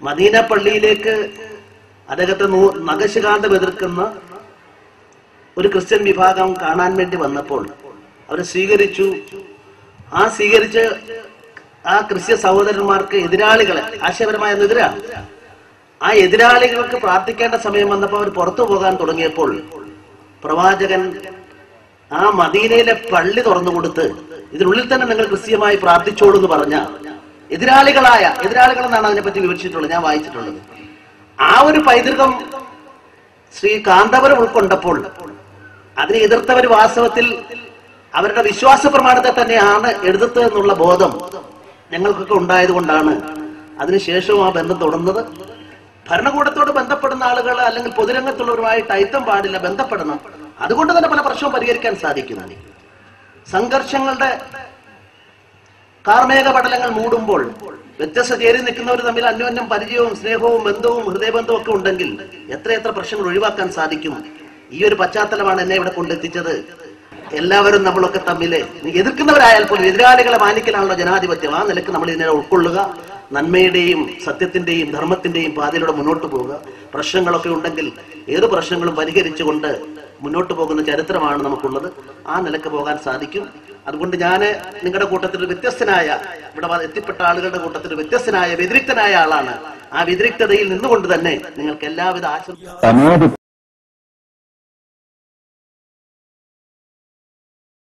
Medina പള്ളിയിലേക്ക് അദ്ദേഹത്തെ നഖശിഖാന്തം എതിർക്കുന്ന ഒരു ക്രിസ്ത്യൻ വിഭാഗം കാണാൻ വേണ്ടി വന്നപ്പോൾ അവരെ സ്വീകരിച്ചു. സ്വീകരിച്ച് ആ ക്രിസ്ത്യ സഹോദരന്മാർക്ക് എതിരാളികളെ ആശയപരമായ എതിരാണ്. ആ എതിരാളികൾക്ക് പ്രാർത്ഥിക്കേണ്ട സമയം വന്നപ്പോൾ അവർ പുറത്തു പോകാൻ തുടങ്ങിയപ്പോൾ പ്രവാചകൻ ആ മദീനയിലെ പള്ളി തുറന്നുകൊടുത്ത് ഇതിനുള്ളിൽ തന്നെ നിങ്ങൾ ക്രിസ്ത്യമായി പ്രാർത്ഥിച്ചോളൂ എന്ന് പറഞ്ഞ എതിരാളികൾ എന്നാണ് അതിനെപ്പറ്റി വിവരിച്ചിട്ടുള്ളത്, ഞാൻ വായിച്ചിട്ടുള്ളത്. ആ ഒരു പൈതൃകം ശ്രീ കാന്തപുരം ഉൾക്കൊണ്ടപ്പോൾ അതിനെ എതിർത്തവർ വാസ്തവത്തിൽ അവരുടെ വിശ്വാസ പ്രമാണത്തെ തന്നെയാണ് എതിർത്തത് എന്നുള്ള ബോധം ഞങ്ങൾക്കൊക്കെ ഉണ്ടായത് കൊണ്ടാണ് അതിനുശേഷവും ആ ബന്ധം തുടർന്നത്. ഭരണകൂടത്തോട് ബന്ധപ്പെടുന്ന ആളുകൾ അല്ലെങ്കിൽ പൊതുരംഗത്തുള്ളവരുമായിട്ട് ഐത്തം പാടില്ല, ബന്ധപ്പെടണം. അതുകൊണ്ട് തന്നെ പല പ്രശ്നവും പരിഹരിക്കാൻ സാധിക്കുന്നു. സംഘർഷങ്ങളുടെ കാർമേഘ പടലങ്ങൾ മൂടുമ്പോൾ വ്യത്യസ്ത ചേരി നിൽക്കുന്നവർ തമ്മിൽ അന്യോന്യം പരിചയവും സ്നേഹവും ബന്ധവും ഹൃദയബന്ധവും ഒക്കെ ഉണ്ടെങ്കിൽ എത്രയെത്ര പ്രശ്നങ്ങൾ ഒഴിവാക്കാൻ സാധിക്കും. ഈ ഒരു പശ്ചാത്തലമാണ് എന്നെ ഇവിടെ കൊണ്ടെത്തിച്ചത്. എല്ലാവരും നമ്മളൊക്കെ തമ്മില് എതിർക്കുന്നവരായാൽ പോലും എതിരാളികളെ മാനിക്കലാണല്ലോ ജനാധിപത്യം. ആ നിലക്ക് നമ്മൾ ഇതിനെ ഉൾക്കൊള്ളുക, നന്മയുടെയും സത്യത്തിന്റെയും ധർമ്മത്തിന്റെയും പാതയിലൂടെ മുന്നോട്ട് പോവുക. പ്രശ്നങ്ങളൊക്കെ ഉണ്ടെങ്കിൽ ഏത് പ്രശ്നങ്ങളും പരിഹരിച്ചുകൊണ്ട് മുന്നോട്ട് പോകുന്ന ചരിത്രമാണ് നമുക്കുള്ളത്. ആ നിലക്ക് പോകാൻ സാധിക്കും. അതുകൊണ്ട് ഞാൻ നിങ്ങളുടെ കൂട്ടത്തിൽ വ്യത്യസ്തനായ, ഇവിടെ എത്തിപ്പെട്ട ആളുകളുടെ കൂട്ടത്തിൽ വ്യത്യസ്തനായ വ്യതിരിക്തനായ ആളാണ്. ആ വ്യതിരിക്തതയിൽ നിന്നുകൊണ്ട് തന്നെ നിങ്ങൾക്ക് എല്ലാവിധ ആശംസ